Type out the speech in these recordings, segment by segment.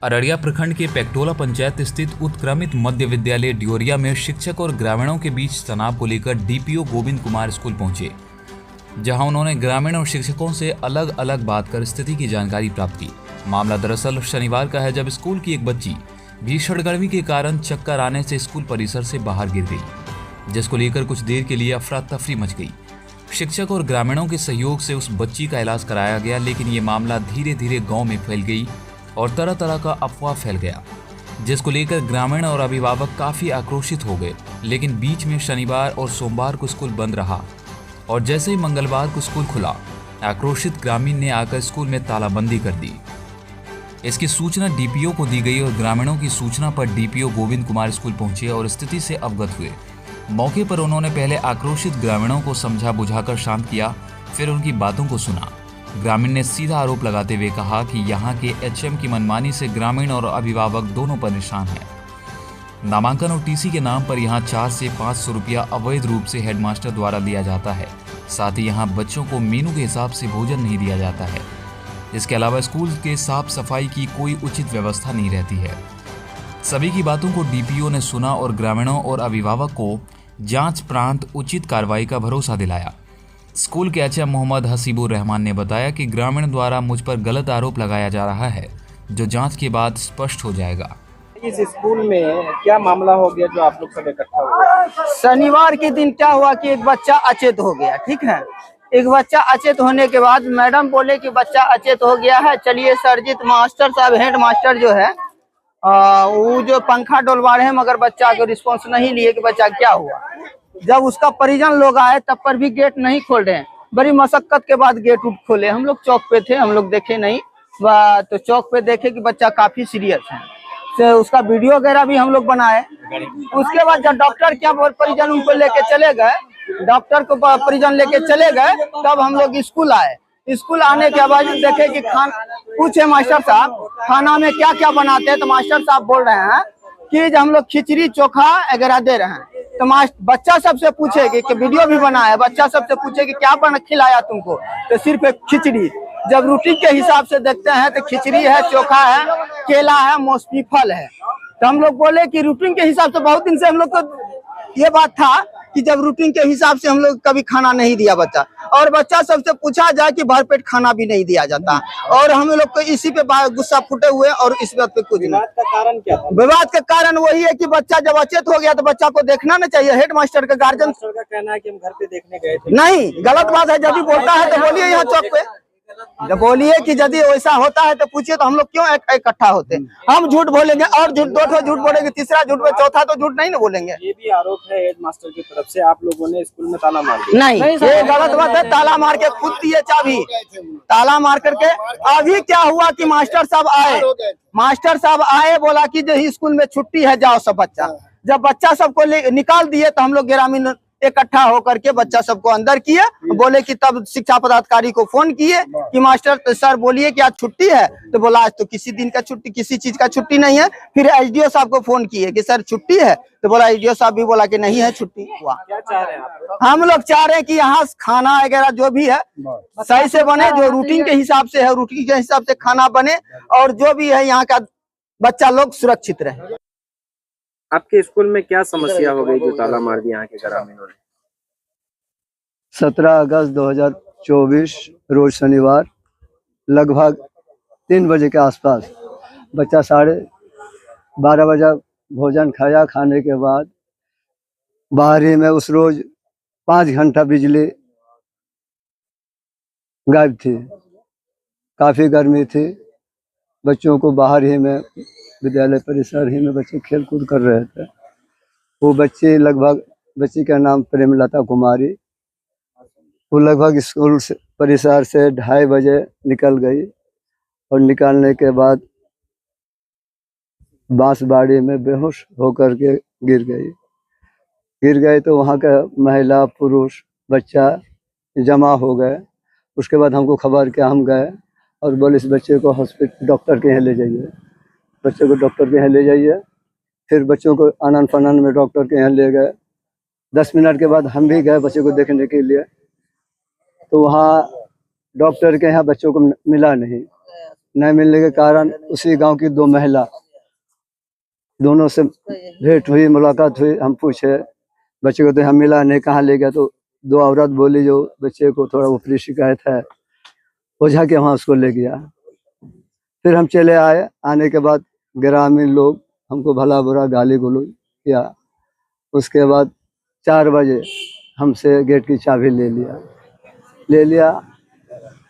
अररिया प्रखंड के पेक्टोला पंचायत स्थित उत्क्रमित मध्य विद्यालय ड्योरिया में शिक्षक और ग्रामीणों के बीच तनाव को लेकर डीपीओ गोविंद कुमार स्कूल पहुंचे, जहां उन्होंने ग्रामीण और शिक्षकों से अलग अलग बात कर स्थिति की जानकारी प्राप्त की। मामला दरअसल शनिवार का है, जब स्कूल की एक बच्ची भीषण गर्मी के कारण चक्कर आने से स्कूल परिसर से बाहर गिर गई, जिसको लेकर कुछ देर के लिए अफरा तफरी मच गई। शिक्षक और ग्रामीणों के सहयोग से उस बच्ची का इलाज कराया गया, लेकिन ये मामला धीरे धीरे गांव में फैल गई और तरह तरह का अफवाह फैल गया, जिसको लेकर ग्रामीण और अभिभावक काफी आक्रोशित हो गए। लेकिन बीच में शनिवार और सोमवार को स्कूल बंद रहा और जैसे ही मंगलवार को स्कूल खुला, आक्रोशित ग्रामीण ने आकर स्कूल में तालाबंदी कर दी। इसकी सूचना डीपीओ को दी गई और ग्रामीणों की सूचना पर डीपीओ गोविंद कुमार स्कूल पहुंचे और स्थिति से अवगत हुए। मौके पर उन्होंने पहले आक्रोशित ग्रामीणों को समझा बुझाकर शांत किया, फिर उनकी बातों को सुना। ग्रामीण ने सीधा आरोप लगाते हुए कहा कि यहाँ के एचएम की मनमानी से ग्रामीण और अभिभावक दोनों परेशान हैं। नामांकन और टीसी के नाम पर यहाँ 400 से 500 रुपया अवैध रूप से हेडमास्टर द्वारा लिया जाता है। साथ ही यहाँ बच्चों को मेनू के हिसाब से भोजन नहीं दिया जाता है। इसके अलावा स्कूल के साफ सफाई की कोई उचित व्यवस्था नहीं रहती है। सभी की बातों को डीपीओ ने सुना और ग्रामीणों और अभिभावक को जांच प्रांत उचित कार्रवाई का भरोसा दिलाया। स्कूल के एचएम मोहम्मद हसीबुर रहमान ने बताया कि ग्रामीण द्वारा मुझ पर गलत आरोप लगाया जा रहा है, जो जांच के बाद स्पष्ट हो जाएगा। इस स्कूल में क्या मामला हो गया जो आप लोग सब इकट्ठा हुए? शनिवार के दिन क्या हुआ कि एक बच्चा अचेत हो गया। ठीक है, एक बच्चा अचेत होने के बाद मैडम बोले कि बच्चा अचेत हो गया है, चलिए सरजीत मास्टर साहब हेड मास्टर जो है वो जो पंखा डोलवा रहे हैं, मगर बच्चा को रिस्पॉन्स नहीं लिए कि बच्चा क्या हुआ। जब उसका परिजन लोग आए तब पर भी गेट नहीं खोल रहे हैं। बड़ी मशक्कत के बाद गेट उठ खोले। हम लोग चौक पे थे, हम लोग देखे नहीं, तो चौक पे देखे कि बच्चा काफी सीरियस है, तो उसका वीडियो वगैरह भी हम लोग बनाए। उसके बाद जब डॉक्टर क्या परिजन उनको लेके चले गए, डॉक्टर को परिजन लेके चले गए, तब हम लोग स्कूल आए। स्कूल आने के बाद देखे कि पूछे मास्टर साहब खाना में क्या क्या बनाते हैं, तो मास्टर साहब बोल रहे हैं कि हम लोग खिचड़ी चोखा वगैरह दे रहे हैं। तो बच्चा सबसे पूछे कि वीडियो भी बना है, बच्चा सबसे पूछे कि क्या बना खिलाया तुमको, तो सिर्फ एक खिचड़ी। जब रूटीन के हिसाब से देखते हैं तो खिचड़ी है, चोखा है, केला है, मौसमी फल है। तो हम लोग बोले कि रूटीन के हिसाब से, बहुत दिन से हम लोग को ये बात था कि जब रूटीन के हिसाब से हम लोग कभी खाना नहीं दिया बच्चा, और बच्चा सबसे पूछा जाए कि भरपेट खाना भी नहीं दिया जाता, और हम लोग को इसी पे गुस्सा फूटे हुए और इस बात पे कुछ नहीं। विवाद का कारण क्या था? विवाद का कारण वही है कि बच्चा जब अचेत हो गया तो बच्चा को देखना ना चाहिए। हेड मास्टर का गार्जियन का कहना है कि हम घर पे देखने गए थे। नहीं, गलत बात है। यदि बोलता है तो बोलिए यहाँ चौक पे, जब बोलिए कि यदि वैसा होता है तो पूछिए, तो हम लोग क्यों इकट्ठा होते। हम झूठ बोलेंगे और दो झूठ बोलेंगे, तीसरा झूठ में चौथा तो झूठ नहीं ना बोलेंगे। ये भी आरोप है हेड मास्टर की तरफ से, आप लोगों ने स्कूल में ताला मार दिया। नहीं, ये गलत बात है। ताला मार के खुद दिए चाबी, ताला मार करके। अभी क्या हुआ कि मास्टर साहब आए, बोला कि जो स्कूल में छुट्टी है, जाओ सब बच्चा। जब बच्चा सबको निकाल दिए तो हम लोग ग्रामीण इकट्ठा होकर के बच्चा सबको अंदर किए। बोले कि तब शिक्षा पदाधिकारी को फोन किए कि मास्टर सर बोलिए कि आज छुट्टी है, तो बोला आज तो किसी दिन का छुट्टी, किसी चीज का छुट्टी नहीं है। फिर एसडीओ साहब को फोन किए कि सर छुट्टी है, तो बोला एसडीओ साहब भी बोला कि नहीं है छुट्टी। हुआ क्या चाह रहे हैं आप? हम लोग चाह रहे हैं कि यहाँ खाना वगैरह जो भी है सही से बने, जो रूटीन के हिसाब से है, रूटीन के हिसाब से खाना बने, और जो भी है यहाँ का बच्चा लोग सुरक्षित रहे। आपके स्कूल में क्या समस्या हो गई जो ताला मार दिया यहाँ के ग्रामीणों ने? 17 अगस्त 2024 रोज शनिवार लगभग 3 बजे के आसपास बच्चा 12:30 बजे भोजन खाया। खाने के बाद बाहर ही में उस रोज 5 घंटा बिजली गायब थी। काफ़ी गर्मी थी। बच्चों को बाहर ही में, विद्यालय परिसर ही में बच्चे खेल कूद कर रहे थे। वो बच्ची का नाम प्रेमलता कुमारी, वो लगभग स्कूल परिसर से 2:30 बजे निकल गई, और निकालने के बाद बांसबाड़ी में बेहोश होकर के गिर गई। तो वहाँ का महिला पुरुष बच्चा जमा हो गए। उसके बाद हमको खबर किया, हम गए और बोले इस बच्चे को हॉस्पिटल डॉक्टर के यहाँ ले जाइए, बच्चे को डॉक्टर के यहाँ ले जाइए। फिर बच्चों को आनन फानन में डॉक्टर के यहाँ ले गए। 10 मिनट के बाद हम भी गए बच्चे को देखने के लिए, तो वहाँ डॉक्टर के यहाँ बच्चों को मिला नहीं। नहीं मिलने के कारण उसी गांव की 2 महिला, दोनों से भेंट हुई, मुलाकात हुई। हम पूछे बच्चे को, तो हम मिला नहीं, कहाँ ले गया? तो 2 औरत बोली जो बच्चे को थोड़ा ऊपरी शिकायत है, ओझा के वहाँ उसको ले गया। फिर हम चले आए। आने के बाद ग्रामीण लोग हमको भला बुरा गाली गलौज किया। उसके बाद 4 बजे हमसे गेट की चाबी ले लिया।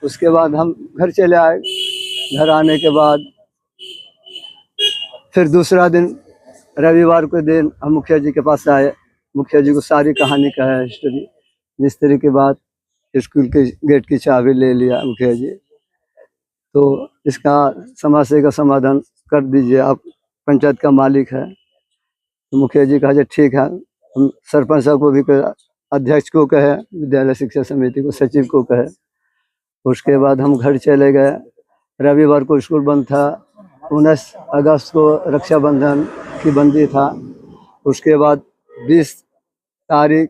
उसके बाद हम घर चले आए। घर आने के बाद फिर दूसरा दिन रविवार के दिन हम मुखिया जी के पास आए। मुखिया जी को सारी कहानी कहा, हिस्ट्री, जिस तरह की बात, स्कूल के गेट की चाबी ले लिया मुखिया जी, तो इसका समस्या का समाधान कर दीजिए, आप पंचायत का मालिक है। तो मुखिया जी कहा ठीक है। हम सरपंच साहब को भी कहे, अध्यक्ष को कहे, विद्यालय शिक्षा समिति को, सचिव को कहे। उसके बाद हम घर चले गए। रविवार को स्कूल बंद था। 19 अगस्त को रक्षाबंधन की बंदी था। उसके बाद 20 तारीख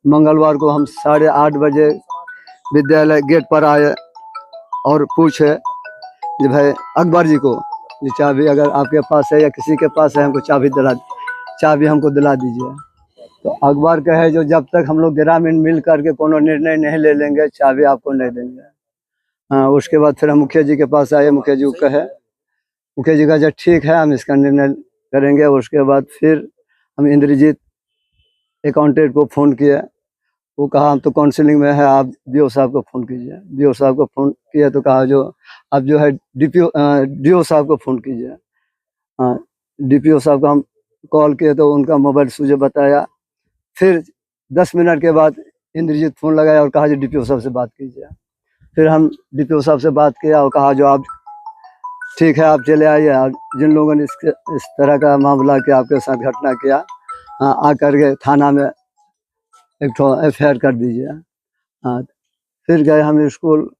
मंगलवार को हम 8:30 बजे विद्यालय गेट पर आए और पूछे कि भाई अकबर जी को, ये चाबी अगर आपके पास है या किसी के पास है, हमको चाबी हमको दिला दीजिए। तो अकबर कहे जो जब तक हम लोग ग्रामीण मिल करके कोनो निर्णय नहीं ले लेंगे, चाबी आपको नहीं देंगे। हाँ, उसके बाद फिर हम मुखिया जी के पास आए। मुखिया जी को कहे, मुखिया जी कहा ठीक है, हम इसका निर्णय करेंगे। उसके बाद फिर हम इंद्रजीत अकाउंटेंट को फ़ोन किए। वो कहा हम तो काउंसिलिंग में है, आप बीओ साहब को फ़ोन कीजिए। बीओ साहब को फ़ोन किया तो कहा जो आप जो है डीओ साहब को फ़ोन कीजिए। हाँ, डीपीओ साहब को हम कॉल किए तो उनका मोबाइल मुझे बताया। फिर 10 मिनट के बाद इंद्रजीत फ़ोन लगाया और कहा जो डीपीओ साहब से बात कीजिए। फिर हम डीपीओ साहब से बात किया और कहा जो आप ठीक है, आप चले आइए। और जिन लोगों ने इस तरह का मामला किया, आपके साथ घटना किया, आकर के थाना में एक FIR कर दीजिए। हाँ, फिर गए हम स्कूल,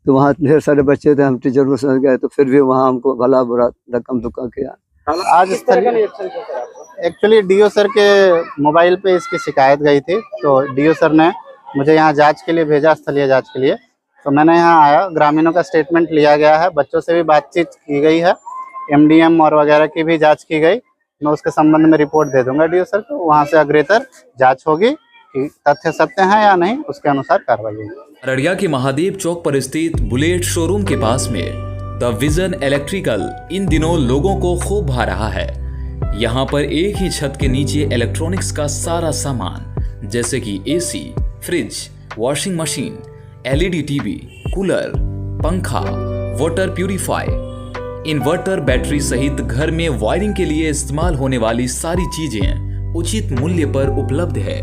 तो वहाँ ढेर सारे बच्चे थे। हम टीचर को समझ गए, तो फिर भी वहाँ हमको भला बुरा धक्कम धुक्का किया। आज एक्चुअली डीओ सर के मोबाइल पे इसकी शिकायत गई थी, तो डीओ सर ने मुझे यहाँ जांच के लिए भेजा, स्थलीय जांच के लिए। तो मैंने यहाँ आया, ग्रामीणों का स्टेटमेंट लिया गया है, बच्चों से भी बातचीत की गई है, MDM और वगैरह की भी जांच की गई। मैं उसके संबंध में रिपोर्ट दे दूंगा डीओ सर को। वहाँ से अग्रेतर जाँच होगी कि तथ्य सत्य हैं या नहीं, उसके अनुसार कार्रवाई होगी। अररिया के महादेव चौक पर स्थित बुलेट शोरूम के पास में द विजन इलेक्ट्रिकल इन दिनों लोगों को खूब भा रहा है। यहाँ पर एक ही छत के नीचे इलेक्ट्रॉनिक्स का सारा सामान, जैसे कि AC, fridge, washing machine, LED TV, cooler, पंखा, वाटर प्यूरिफायर, इन्वर्टर, बैटरी सहित घर में वायरिंग के लिए इस्तेमाल होने वाली सारी चीजें उचित मूल्य पर उपलब्ध है।